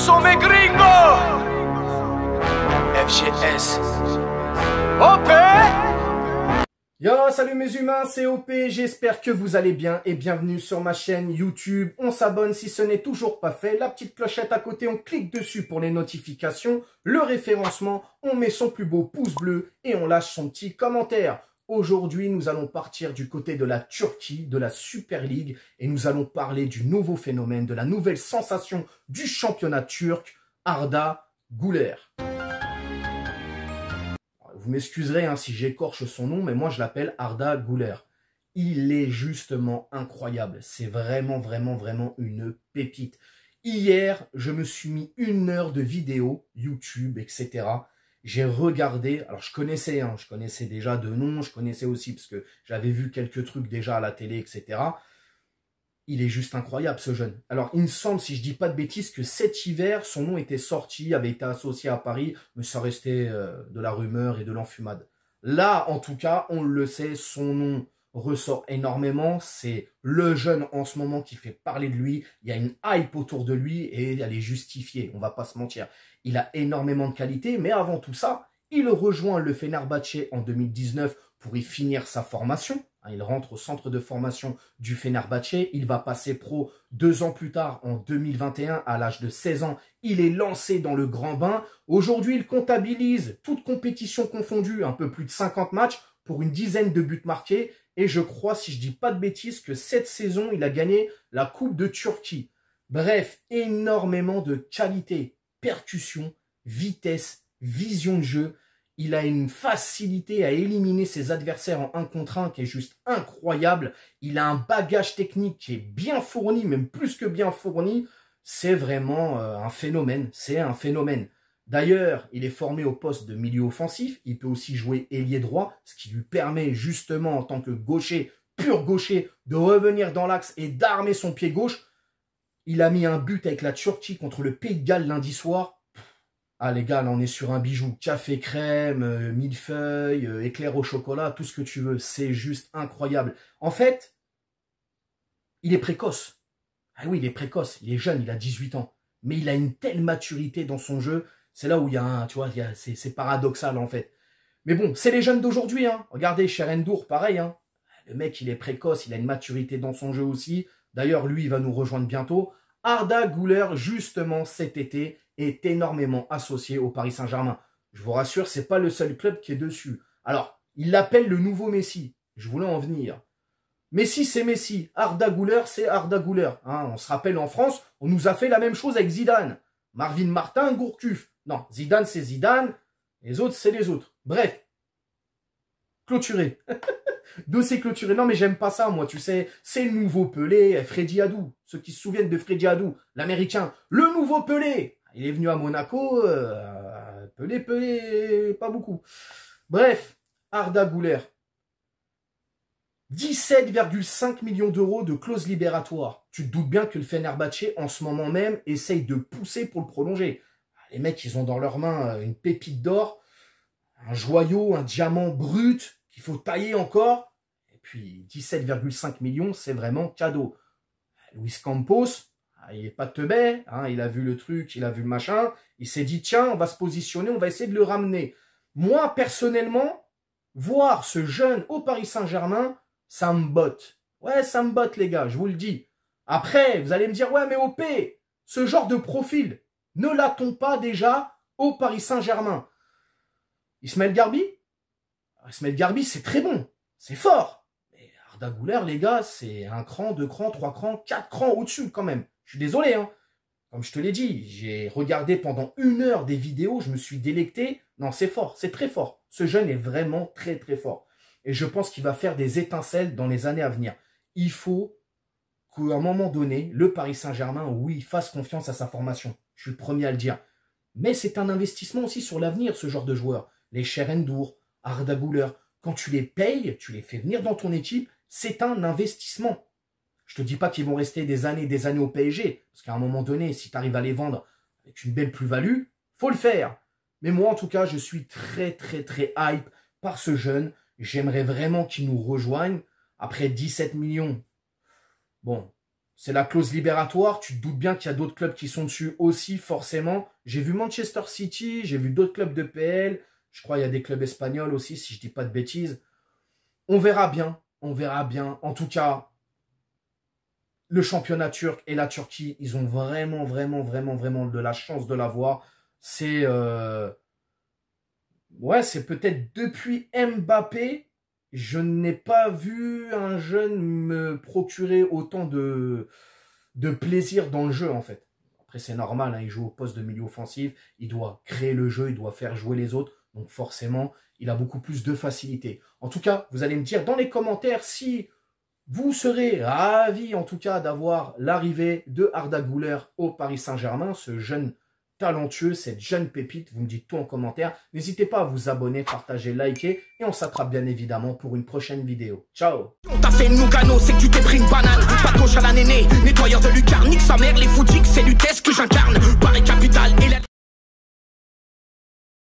sont mes gringos. FGS. OP. Yo, salut mes humains, c'est OP, j'espère que vous allez bien et bienvenue sur ma chaîne YouTube. On s'abonne si ce n'est toujours pas fait, la petite clochette à côté, on clique dessus pour les notifications, le référencement, on met son plus beau pouce bleu et on lâche son petit commentaire. Aujourd'hui, nous allons partir du côté de la Turquie, de la Super League, et nous allons parler du nouveau phénomène, de la nouvelle sensation du championnat turc, Arda Güler. Vous m'excuserez si j'écorche son nom, mais moi je l'appelle Arda Güler. Il est justement incroyable. C'est vraiment une pépite. Hier, je me suis mis 1 heure de vidéo, YouTube, etc. J'ai regardé, alors je connaissais déjà de nom, je connaissais aussi parce que j'avais vu quelques trucs déjà à la télé, etc. Il est juste incroyable ce jeune. Alors il me semble, si je dis pas de bêtises, que cet hiver, son nom était sorti, avait été associé à Paris, mais ça restait de la rumeur et de l'enfumade. Là, en tout cas, on le sait, son nom ressort énormément. C'est le jeune en ce moment qui fait parler de lui. Il y a une hype autour de lui et elle est justifiée, on va pas se mentir. Il a énormément de qualité, mais avant tout ça, il rejoint le Fenerbahçe en 2019 pour y finir sa formation. Il rentre au centre de formation du Fenerbahçe. Il va passer pro 2 ans plus tard, en 2021, à l'âge de 16 ans. Il est lancé dans le grand bain. Aujourd'hui, il comptabilise, toutes compétitions confondues, un peu plus de 50 matchs pour une dizaine de buts marqués. Et je crois, si je dis pas de bêtises, que cette saison, il a gagné la Coupe de Turquie. Bref, énormément de qualité, percussion, vitesse, vision de jeu. Il a une facilité à éliminer ses adversaires en 1 contre 1 qui est juste incroyable. Il a un bagage technique qui est bien fourni, même plus que bien fourni. C'est vraiment un phénomène. C'est un phénomène. D'ailleurs, il est formé au poste de milieu offensif. Il peut aussi jouer ailier droit, ce qui lui permet justement en tant que gaucher, pur gaucher, de revenir dans l'axe et d'armer son pied gauche. Il a mis un but avec la Turquie contre le Pays de Galles lundi soir. Ah les gars, là on est sur un bijou, café crème, millefeuille, éclair au chocolat, tout ce que tu veux, c'est juste incroyable. En fait, il est précoce. Ah oui, il est précoce, il est jeune, il a 18 ans. Mais il a une telle maturité dans son jeu, c'est là où il y a un, tu vois, c'est paradoxal en fait. Mais bon, c'est les jeunes d'aujourd'hui, hein. Regardez, Cherendour, pareil, hein. Le mec, il est précoce, il a une maturité dans son jeu aussi. D'ailleurs, lui, il va nous rejoindre bientôt. Arda Güler, justement, cet été, est énormément associé au Paris Saint-Germain. Je vous rassure, c'est pas le seul club qui est dessus. Alors, il l'appelle le nouveau Messi. Je voulais en venir. Messi, c'est Messi. Arda Güler, c'est Arda Güler. Hein, on se rappelle en France, on nous a fait la même chose avec Zidane. Marvin Martin, Gourcuff. Non, Zidane, c'est Zidane. Les autres, c'est les autres. Bref. Clôturé. Dossier clôturé. Non, mais j'aime pas ça, moi, tu sais. C'est le nouveau Pelé, Freddy Adu. Ceux qui se souviennent de Freddy Adu, l'Américain. Le nouveau Pelé. Il est venu à Monaco. Pelé, pas beaucoup. Bref, Arda Güler. 17,5 millions d'euros de clause libératoire. Tu te doutes bien que le Fenerbahçe, en ce moment même, essaye de pousser pour le prolonger. Les mecs, ils ont dans leurs mains une pépite d'or, un joyau, un diamant brut, qu'il faut tailler encore. Et puis 17,5 millions, c'est vraiment cadeau. Luis Campos, il est pas teubé, hein, il a vu le truc, il a vu le machin. Il s'est dit, tiens, on va se positionner, on va essayer de le ramener. Moi, personnellement, voir ce jeune au Paris Saint-Germain, ça me botte. Ouais, ça me botte, les gars, je vous le dis. Après, vous allez me dire, ouais, mais OP, ce genre de profil, ne l'a-t-on pas déjà au Paris Saint-Germain? Ismaël Garbi? Ismaël Garbi, c'est très bon, c'est fort. Mais Arda Güler, les gars, c'est 1 cran, 2 crans, 3 crans, 4 crans au-dessus quand même. Je suis désolé, hein. Comme je te l'ai dit, j'ai regardé pendant 1 heure des vidéos, je me suis délecté. Non, c'est fort, c'est très fort. Ce jeune est vraiment très fort. Et je pense qu'il va faire des étincelles dans les années à venir. Il faut qu'à un moment donné, le Paris Saint-Germain, oui, fasse confiance à sa formation. Je suis le premier à le dire. Mais c'est un investissement aussi sur l'avenir, ce genre de joueurs. Les Cherendour, Arda Güler, quand tu les payes, tu les fais venir dans ton équipe, c'est un investissement. Je te dis pas qu'ils vont rester des années au PSG, parce qu'à un moment donné, si tu arrives à les vendre avec une belle plus-value, faut le faire. Mais moi, en tout cas, je suis très hype par ce jeune. J'aimerais vraiment qu'il nous rejoigne. Après 17 millions, bon, c'est la clause libératoire. Tu te doutes bien qu'il y a d'autres clubs qui sont dessus aussi, forcément. J'ai vu Manchester City, j'ai vu d'autres clubs de PL. Je crois qu'il y a des clubs espagnols aussi, si je dis pas de bêtises. On verra bien, on verra bien. En tout cas, le championnat turc et la Turquie, ils ont vraiment de la chance de l'avoir. C'est ouais, c'est peut-être depuis Mbappé, je n'ai pas vu un jeune me procurer autant de plaisir dans le jeu, en fait. Après, c'est normal, hein, il joue au poste de milieu offensif, il doit créer le jeu, il doit faire jouer les autres. Donc forcément, il a beaucoup plus de facilité. En tout cas, vous allez me dire dans les commentaires si vous serez ravis, en tout cas, d'avoir l'arrivée de Arda Güler au Paris Saint-Germain, ce jeune talentueux, cette jeune pépite. Vous me dites tout en commentaire. N'hésitez pas à vous abonner, partager, liker. Et on s'attrape bien évidemment pour une prochaine vidéo. Ciao. On t'a fait Nougano, c'est que tu t'es pris une banane. Pas de gauche à la néné, nettoyeur de lucarne, nique sa mère, les fous.